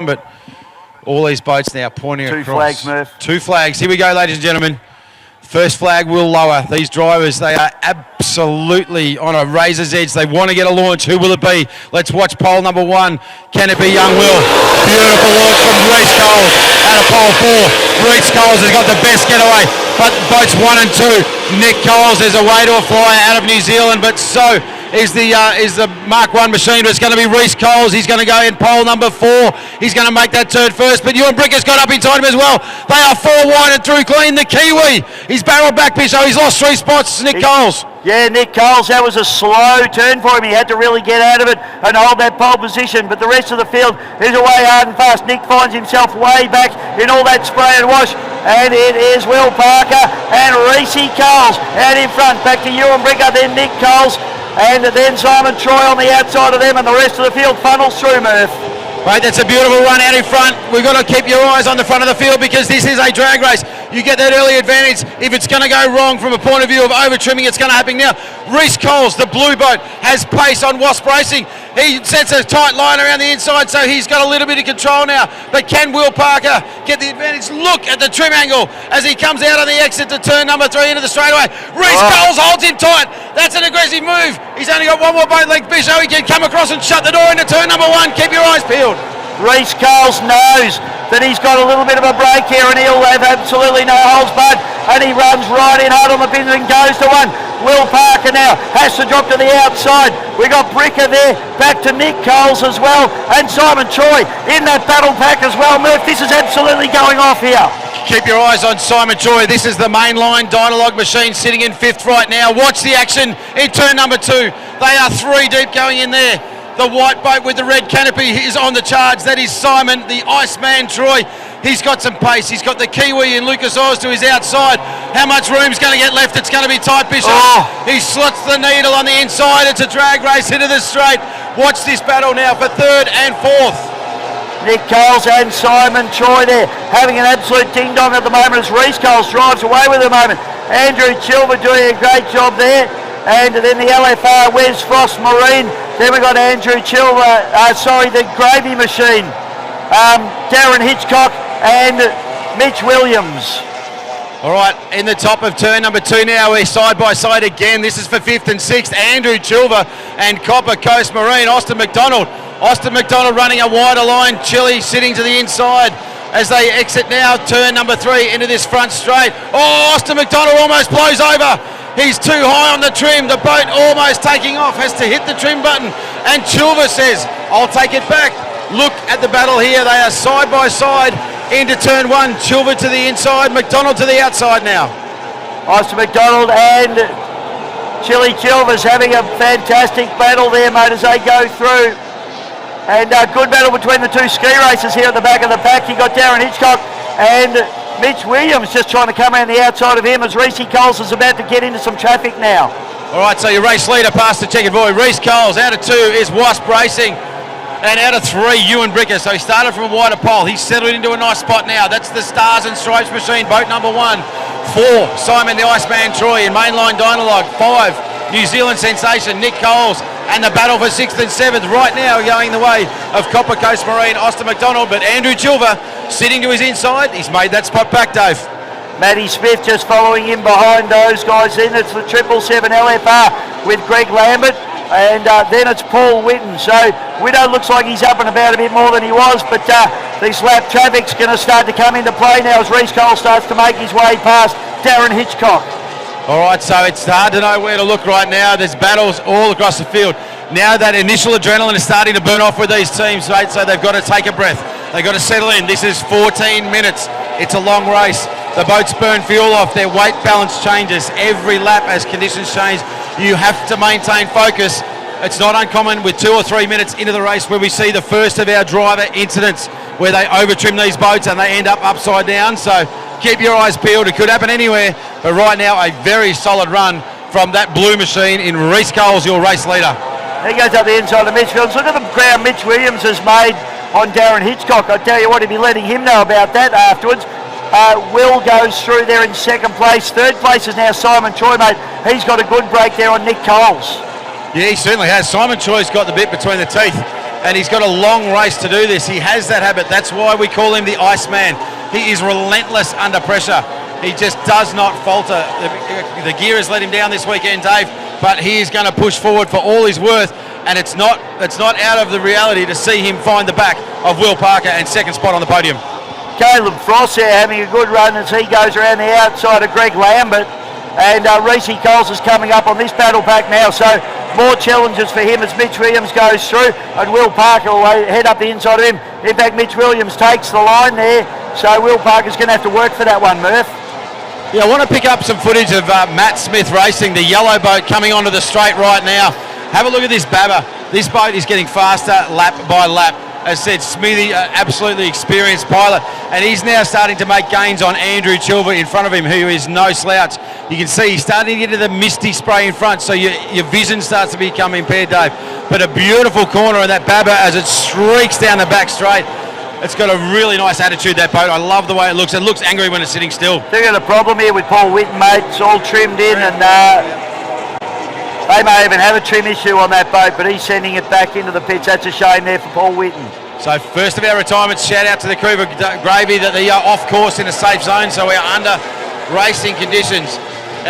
But all these boats now pointing across. Two flags, Murph. Two flags. Here we go, ladies and gentlemen. First flag will lower. These drivers, they are absolutely on a razor's edge. They want to get a launch. Who will it be? Let's watch pole number one. Can it be young Will? Beautiful launch from Rhys out of pole four. Rhys has got the best getaway. But boats 1 and 2. Nick Coles is away to a flyer out of New Zealand, but so is the Mark 1 machine, but it's going to be Rhys. He's going to go in pole number 4. He's going to make that turn first, but Ewan Bricker's got up inside him as well. They are 4 wide and through clean. The Kiwi, he's barreled back, Bisho. He's lost 3 spots. Nick Coles. Yeah, Nick Coles, that was a slow turn for him. He had to really get out of it and hold that pole position, but the rest of the field is away hard and fast. Nick finds himself way back in all that spray and wash, and it is Will Parker and Rhys Coles out in front. Back to Ewan Bricker, then Nick Coles, and then Simon Troy on the outside of them, and the rest of the field funnels through, Murph. Right, that's a beautiful run out in front. We've got to keep your eyes on the front of the field because this is a drag race. You get that early advantage. If it's going to go wrong from a point of view of over-trimming, it's going to happen now. Rhys, the blue boat, has pace on Wasp Racing. He sets a tight line around the inside, so he's got a little bit of control now. But can Will Parker get the advantage? Look at the trim angle as he comes out on the exit to turn number 3 into the straightaway. Rhys holds him tight. That's an aggressive move. He's only got one more boat length, Bisho. He can come across and shut the door into turn number 1. Keep your eyes peeled. Rhys knows that he's got a little bit of a break here, and he'll have absolutely no holds barred, and he runs right in hard on the pins and goes to 1. Will Parker now has to drop to the outside. We got Bricker there, back to Nick Coles as well, and Simon Troy in that battle pack as well. Murph, this is absolutely going off here. Keep your eyes on Simon Troy. This is the Mainline Dynos machine sitting in 5th right now. Watch the action in turn number 2. They are 3 deep going in there. The white boat with the red canopy is on the charge. That is Simon, the Iceman Troy. He's got some pace. He's got the Kiwi and Lucas Oz to his outside. How much room's going to get left? It's going to be tight, Bishop. He slots the needle on the inside. It's a drag race into the straight. Watch this battle now for 3rd and 4th. Nick Coles and Simon Troy there having an absolute ding-dong at the moment as Rhys drives away with the moment. Andrew Chilver doing a great job there. And then the LFR, Wes Frost Marine. Then we got Andrew Chilver, the Gravey machine. Darren Hitchcock and Mitch Williams. All right, in the top of turn number 2 now, we're side by side again. This is for 5th and 6th. Andrew Chilver and Copper Coast Marine. Austin McDonald running a wider line. Chili sitting to the inside as they exit now turn number 3 into this front straight. Austin McDonald almost blows over. He's too high on the trim. The boat almost taking off, has to hit the trim button. And Chilver says, I'll take it back. Look at the battle here. They are side by side into turn 1. Chilver to the inside, McDonald to the outside now. Austin McDonald and Chili Chilver's having a fantastic battle there, mate, as they go through. And a good battle between the 2 ski racers here at the back of the pack. You got Darren Hitchcock and Mitch Williams just trying to come around the outside of him as Rhys is about to get into some traffic now. All right, so your race leader past the checkered boy. Rhys out of 2 is Wasp Racing. And out of 3, Ewan Bricker. So he started from a wider pole. He's settled into a nice spot now. That's the Stars and Stripes machine, boat number 1. 4, Simon the Iceman Troy in Mainline Dynos. 5, New Zealand sensation, Nick Coles. And the battle for 6th and 7th right now going the way of Copper Coast Marine, Austin McDonald. But Andrew Chilver sitting to his inside. He's made that spot back, Dave. Matty Smith just following in behind those guys. Then it's the 777 LFR with Greg Lambert. And then it's Paul Whitten. So Widow looks like he's up and about a bit more than he was. But this lap traffic's going to start to come into play now as Rhys starts to make his way past Darren Hitchcock. All right, so it's hard to know where to look right now. There's battles all across the field. Now that initial adrenaline is starting to burn off with these teams, mate, so they've got to take a breath. They've got to settle in. This is 14 minutes. It's a long race. The boats burn fuel off. Their weight balance changes every lap as conditions change. You have to maintain focus. It's not uncommon with 2 or 3 minutes into the race where we see the first of our driver incidents where they over-trim these boats and they end up upside down. So keep your eyes peeled. It could happen anywhere. But right now, a very solid run from that blue machine in Rhys, your race leader. He goes up the inside of Mitch Williams. Look at the ground Mitch Williams has made on Darren Hitchcock. I tell you what, he'd be letting him know about that afterwards. Will goes through there in 2nd place. 3rd place is now Simon Troy, mate. He's got a good break there on Nick Coles. Yeah, he certainly has. Simon Troy's got the bit between the teeth. and he's got a long race to do this. He has that habit. That's why we call him the Iceman. He is relentless under pressure. He just does not falter. The gear has let him down this weekend, Dave, but he is going to push forward for all he's worth, and it's not out of the reality to see him find the back of Will Parker and second spot on the podium. Caleb Frost there having a good run as he goes around the outside of Greg Lambert, and Rhys Coles is coming up on this battle pack now, so more challenges for him as Mitch Williams goes through, and Will Parker will head up the inside of him. In fact, Mitch Williams takes the line there, so Will Parker's going to have to work for that one, Murph. Yeah, I want to pick up some footage of Matt Smith Racing, the yellow boat coming onto the straight right now. Have a look at this babber. This boat is getting faster lap by lap. As said, Smithy, absolutely experienced pilot, and he's now starting to make gains on Andrew Chilver in front of him, who is no slouch. You can see he's starting to get to the misty spray in front, so your vision starts to become impaired, Dave. But a beautiful corner on that babber as it streaks down the back straight. It's got a really nice attitude, that boat. I love the way it looks. It looks angry when it's sitting still. They've got a problem here with Paul Whitten, mate. It's all trimmed in, and they may even have a trim issue on that boat, but he's sending it back into the pits. That's a shame there for Paul Whitten. So first of our retirements, shout out to the crew of Gravey that they are off course in a safe zone, so we're under racing conditions.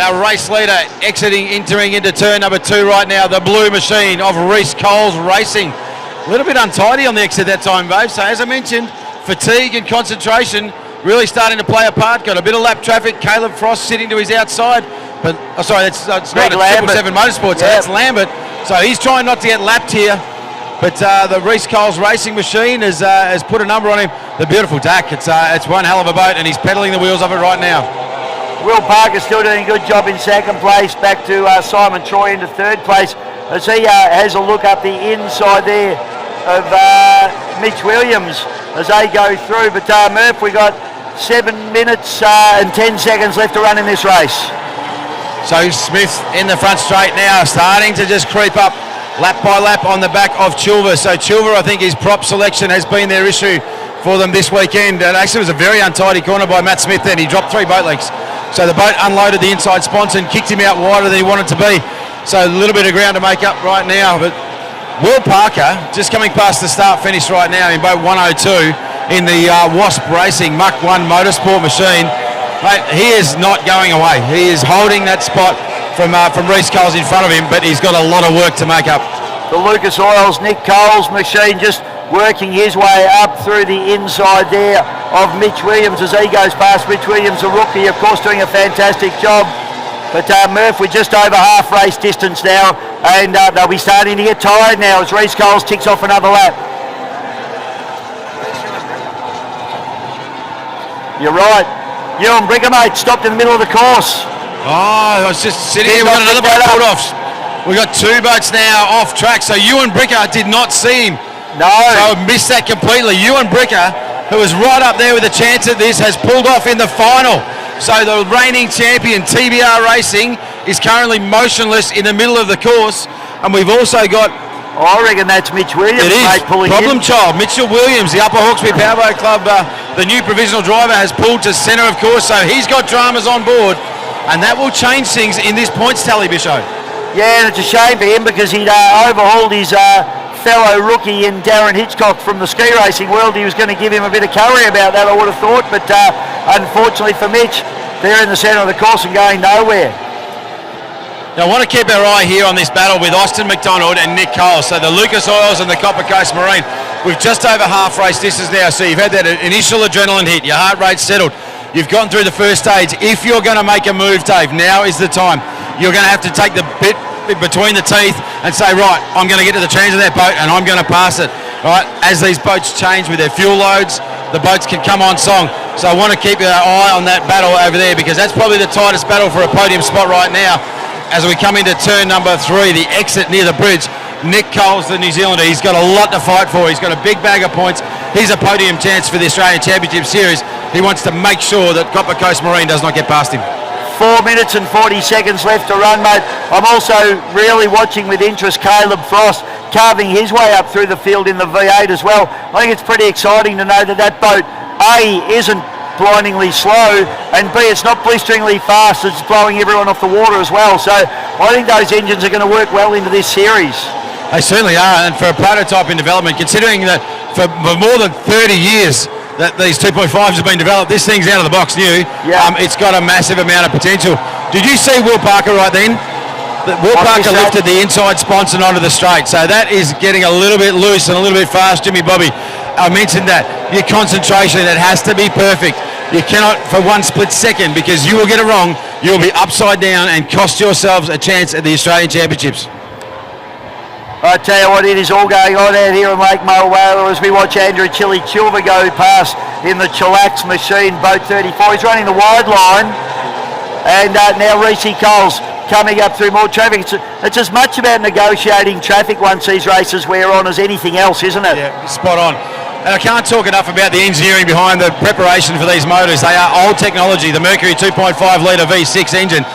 Our race leader entering into turn number 2 right now, the blue machine of Rhys Racing. A little bit untidy on the exit that time, babe. So as I mentioned, fatigue and concentration really starting to play a part. Got a bit of lap traffic. Caleb Frost sitting to his outside. But sorry, it's not a 777 Motorsport, so that's Lambert. So he's trying not to get lapped here. But the Rhys Racing machine has put a number on him. The beautiful DAC, it's one hell of a boat, and he's pedaling the wheels of it right now. Will Parker still doing a good job in second place, back to Simon Troy into third place, as he has a look up the inside there of Mitch Williams as they go through. But Murph, we got 7 minutes and 10 seconds left to run in this race. So Smith in the front straight now, starting to just creep up lap by lap on the back of Chilver. So Chilver, I think his prop selection has been their issue for them this weekend. And actually it was a very untidy corner by Matt Smith then. He dropped 3 boat lengths. So the boat unloaded the inside sponsor and kicked him out wider than he wanted to be. So a little bit of ground to make up right now. But Will Parker just coming past the start finish right now in boat 102 in the Wasp Racing Mach 1 Motorsport machine. Mate, he is not going away. He is holding that spot from Rhys Coles in front of him, but he's got a lot of work to make up. The Lucas Oils Nick Coles machine just working his way up through the inside there of Mitch Williams as he goes past. Mitch Williams, a rookie, of course, doing a fantastic job. But Murph, we're just over half race distance now, and they'll be starting to get tired now as Rhys Coles ticks off another lap. You're right. Ewan Bricker, mate, stopped in the middle of the course. Oh, I was just sitting here. We've got another boat pulled off. We've got 2 boats now off track. So Ewan Bricker did not see him. No. So missed that completely. Ewan Bricker, who was right up there with a chance at this, has pulled off in the final. So the reigning champion, TBR Racing, is currently motionless in the middle of the course. And we've also got... I reckon that's Mitch Williams, it is. Mate, pulling Problem in. child, Mitchell Williams, the Upper Hawkesbury Powerboat Club, the new provisional driver, has pulled to centre of course, so he's got dramas on board, and that will change things in this points tally, Bisho. Yeah, and it's a shame for him because he'd overhauled his fellow rookie in Darren Hitchcock from the ski racing world. He was going to give him a bit of curry about that, I would have thought, but unfortunately for Mitch, they're in the centre of the course and going nowhere. Now, I want to keep our eye here on this battle with Austin McDonald and Nick Coles. So the Lucas Oils and the Copper Coast Marine. We've just over half race distance now, so you've had that initial adrenaline hit. Your heart rate's settled. You've gone through the first stage. If you're going to make a move, Dave, now is the time. You're going to have to take the bit between the teeth and say, right, I'm going to get to the trans of that boat and I'm going to pass it. Right? As these boats change with their fuel loads, the boats can come on song. So I want to keep your eye on that battle over there because that's probably the tightest battle for a podium spot right now. As we come into turn number 3, the exit near the bridge, Nick Coles, the New Zealander, he's got a lot to fight for. He's got a big bag of points. He's a podium chance for the Australian Championship Series. He wants to make sure that Copper Coast Marine does not get past him. 4 minutes and 40 seconds left to run, mate. I'm also really watching with interest Caleb Frost carving his way up through the field in the V8 as well. I think it's pretty exciting to know that that boat, A, isn't blindingly slow, and B, it's not blisteringly fast, it's blowing everyone off the water as well. So I think those engines are going to work well into this series. They certainly are, and for a prototype in development, considering that for more than 30 years that these 2.5s have been developed, this thing's out of the box new. Yeah. It's got a massive amount of potential. Did you see Will Parker right then? Will Parker lifted the inside sponson onto the straight, so that is getting a little bit loose and a little bit fast, Jimmy Bobby. I mentioned that. Your concentration, it has to be perfect. You cannot for one split second, because you will get it wrong. You'll be upside down and cost yourselves a chance at the Australian Championships. I tell you what, it is all going on out here in Lake Mulwala as we watch Andrew Chilva go past in the Chillax machine, boat 34. He's running the wide line, and now Rhys Coles coming up through more traffic. It's as much about negotiating traffic once these races wear on as anything else, isn't it? Yeah, spot on. And I can't talk enough about the engineering behind the preparation for these motors. They are old technology, the Mercury 2.5 litre V6 engine.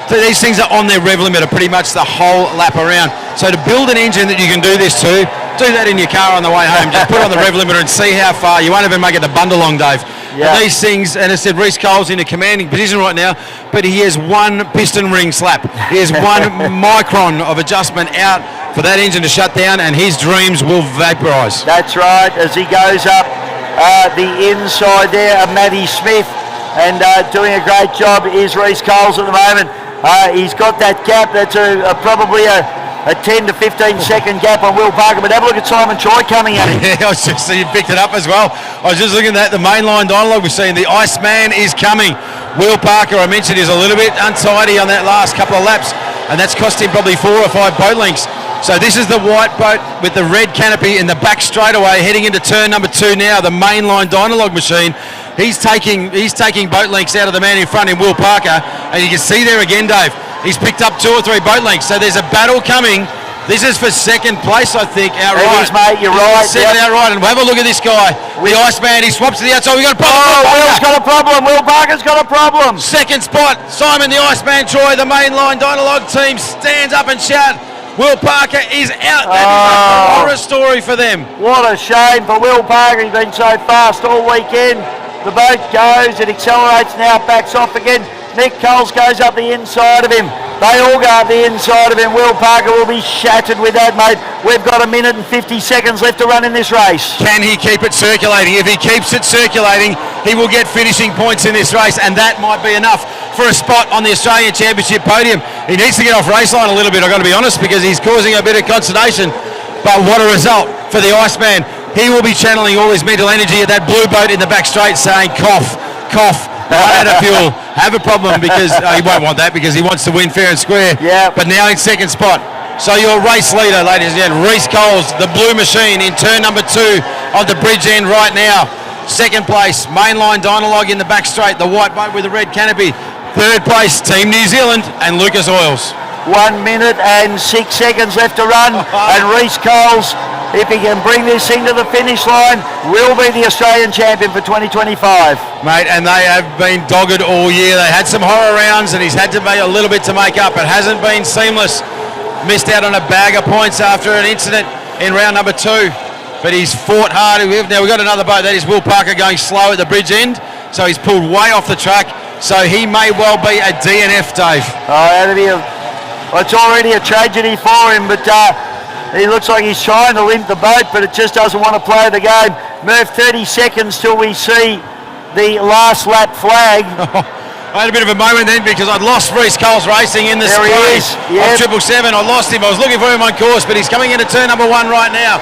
So these things are on their rev limiter pretty much the whole lap around. So to build an engine that you can do this to, do that in your car on the way home. Just put on the rev limiter and see how far. You won't even make it to Bundalong, Dave. Yeah. And these things, and I said Rhys Coles in a commanding position right now, but he has one piston ring slap. He has one micron of adjustment out for that engine to shut down, and his dreams will vaporise. That's right, as he goes up the inside there of Matty Smith, and doing a great job is Rhys Coles at the moment. He's got that gap. That's probably a 10 to 15 second gap on Will Parker, but have a look at Simon Choi coming at him. Yeah, I was just you picked it up as well. I was just looking at the mainline dialogue we're seeing. The Iceman is coming. Will Parker, I mentioned, is a little bit untidy on that last couple of laps, and that's cost him probably 4 or 5 boat lengths. So this is the white boat with the red canopy in the back straightaway, heading into turn number 2 now, the mainline Dynolog machine. He's taking boat lengths out of the man in front in Will Parker, and you can see there again, Dave, he's picked up 2 or 3 boat lengths. So there's a battle coming. This is for second place, I think, outright. It is, mate, you're right. Second outright, and have a look at this guy. The Iceman, he swaps to the outside. We've got a problem. Oh, Will's got a problem. Will Parker's got a problem. Second spot, Simon the Iceman Troy, the mainline Dynolog team stands up and shout, Will Parker is out. That is a horror story for them. What a shame for Will Parker. He's been so fast all weekend. The boat goes, it accelerates now, backs off again. Nick Coles goes up the inside of him. They all go up the inside of him. Will Parker will be shattered with that, mate. We've got 1 minute and 50 seconds left to run in this race. Can he keep it circulating? If he keeps it circulating, he will get finishing points in this race, and that might be enough for a spot on the Australian Championship podium. He needs to get off race line a little bit, I've got to be honest, because he's causing a bit of consternation. But what a result for the Iceman. He will be channeling all his mental energy at that blue boat in the back straight, saying, cough, cough, run out of fuel, have a problem, because he won't want that, because he wants to win fair and square. Yeah. But now in second spot. So your race leader, ladies and gentlemen, Rhys Coles, the blue machine in turn number 2 on the bridge end right now. Second place, mainline Dynolog in the back straight, the white boat with the red canopy. Third place, Team New Zealand and Lucas Oils. 1 minute and 6 seconds left to run, and Rhys Coles, if he can bring this thing to the finish line, will be the Australian champion for 2025. Mate, and they have been dogged all year. They had some horror rounds, and he's had to make a little bit to make up. It hasn't been seamless. Missed out on a bag of points after an incident in round number 2, but he's fought hard. Now we've got another boat. That is Will Parker going slow at the bridge end, so he's pulled way off the track. So he may well be a DNF, Dave. Oh, that'd be it's already a tragedy for him, but he looks like he's trying to limp the boat, but it just doesn't want to play the game. Move 30 seconds till we see the last lap flag. I had a bit of a moment then, because I'd lost Rhys Coles Racing in the space of 777. I lost him. I was looking for him on course, but he's coming into turn number 1 right now.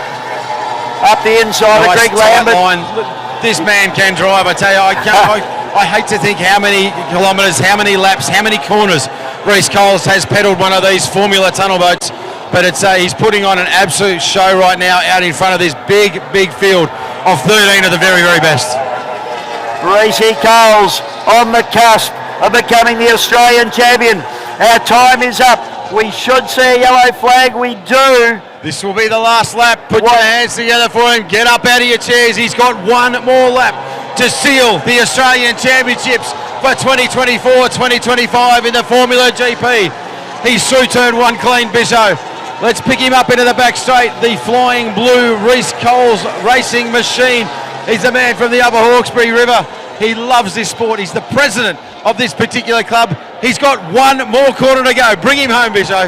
Up the inside of Greg Lambert. Line. This man can drive, I tell you. I hate to think how many kilometres, how many laps, how many corners Rhys Coles has pedalled one of these Formula tunnel boats. But he's putting on an absolute show right now out in front of this big field of 13 of the very, very best. Rhys Coles on the cusp of becoming the Australian champion. Our time is up. We should see a yellow flag. We do. This will be the last lap. Put your hands together for him. Get up out of your chairs. He's got one more lap to seal the Australian Championships for 2024-2025 in the Formula GP. He's through turn 1 clean, Bisho. Let's pick him up into the back straight. The flying blue Rhys Coles Racing machine. He's a man from the Upper Hawkesbury River. He loves this sport. He's the president of this particular club. He's got one more corner to go. Bring him home, Bisho.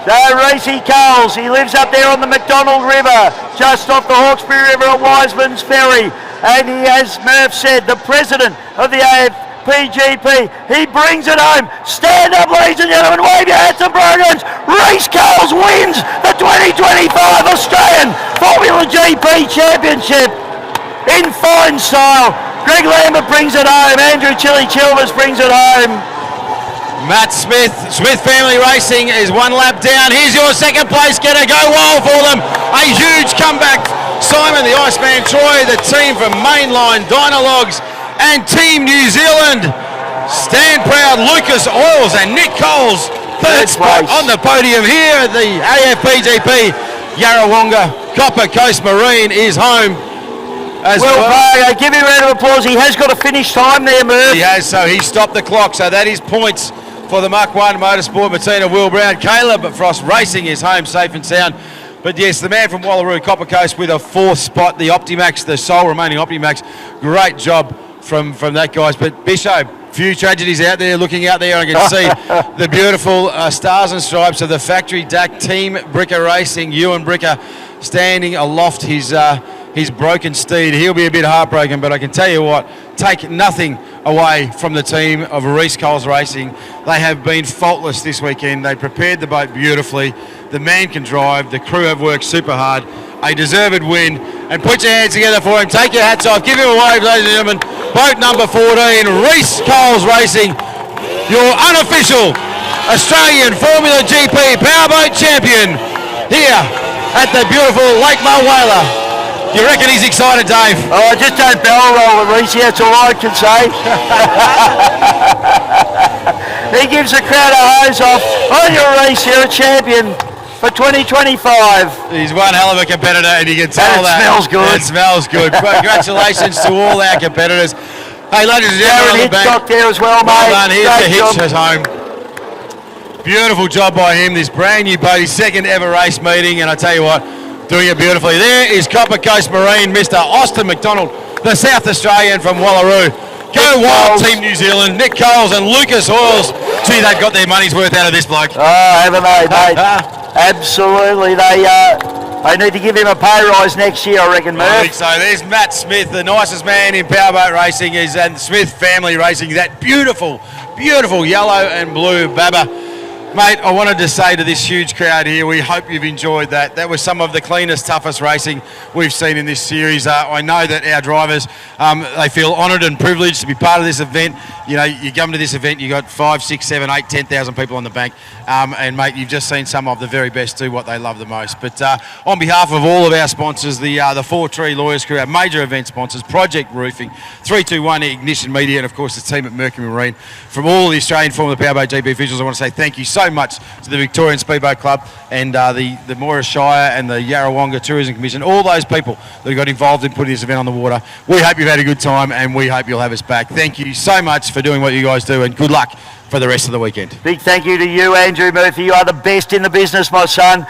Racey Coles, he lives up there on the McDonald River, just off the Hawkesbury River at Wiseman's Ferry. And he, as Murph said, the president of the AFPGP, he brings it home. Stand up, ladies and gentlemen, wave your hats and programs. Rhys Coles wins the 2025 Australian Formula GP Championship in fine style. Greg Lambert brings it home. Andrew Chilvers brings it home. Matt Smith Family Racing is one lap down. Here's your second place. Gonna go well for them. A huge comeback. Simon the Iceman Troy, the team from Mainline Dynos and Team New Zealand. Stand proud Lucas Oils and Nick Coles. Third spot on the podium here at the AFPGP. Yarrawonga Copper Coast Marine is home. As well, give him a round of applause. He has got a finish time there, Murph. He has, so he stopped the clock. So that is points for the Mach 1 Motorsport. Martina Will Brown. Caleb Frost Racing is home safe and sound. But yes, the man from Wallaroo, Copper Coast, with a fourth spot, the Optimax, the sole remaining Optimax. Great job from that, guys. But Bishop, few tragedies out there, looking out there, and I can see the beautiful stars and stripes of the factory DAC Team Bricker Racing. Ewan Bricker standing aloft his broken steed. He'll be a bit heartbroken, but I can tell you what, take nothing away from the team of Rhys Coles Racing. They have been faultless this weekend. They prepared the boat beautifully. The man can drive. The crew have worked super hard. A deserved win. And put your hands together for him. Take your hats off. Give him a wave, ladies and gentlemen. Boat number 14, Rhys Coles Racing, your unofficial Australian Formula GP powerboat champion here at the beautiful Lake Mulwala. You reckon he's excited, Dave? Oh, just don't barrel roll with Rhys. That's all I can say. He gives the crowd a hose off. On your race, you're a champion for 2025. He's one hell of a competitor, and you can tell that. It smells good. It smells good. Congratulations to all our competitors. Hey, ladies and gentlemen, on the back. Hitchcock there as well, mate. Well done. Here's the hitch at home. Beautiful job by him. This brand new boat, his second ever race meeting, and I tell you what, doing it beautifully. There is Copper Coast Marine, Mr. Austin McDonald, the South Australian from Wallaroo. Go Wild, Team New Zealand. Nick Coles and Lucas Oils. Gee, they've got their money's worth out of this bloke. Oh, haven't they, mate? Absolutely. They need to give him a pay rise next year, I reckon, Murph. I think so. There's Matt Smith, the nicest man in powerboat racing, and Smith Family Racing. That beautiful, beautiful yellow and blue Baba. Mate, I wanted to say to this huge crowd here, we hope you've enjoyed that. That was some of the cleanest, toughest racing we've seen in this series. I know that our drivers, they feel honoured and privileged to be part of this event. You know, you come to this event, you got 5, 6, 7, 8, 10,000 people on the bank. And mate, you've just seen some of the very best do what they love the most. But on behalf of all of our sponsors, the Four Tree Lawyers crew, our major event sponsors, Project Roofing, 321 Ignition Media, and of course the team at Mercury Marine, from all the Australian Formula Powerboat GP officials, I want to say thank you so much to the Victorian Speedboat Club and the Moira Shire and the Yarrawonga Tourism Commission, all those people that got involved in putting this event on the water. We hope you've had a good time, and we hope you'll have us back. Thank you so much for doing what you guys do, and good luck for the rest of the weekend. Big thank you to you, Andrew Murphy. You are the best in the business, my son.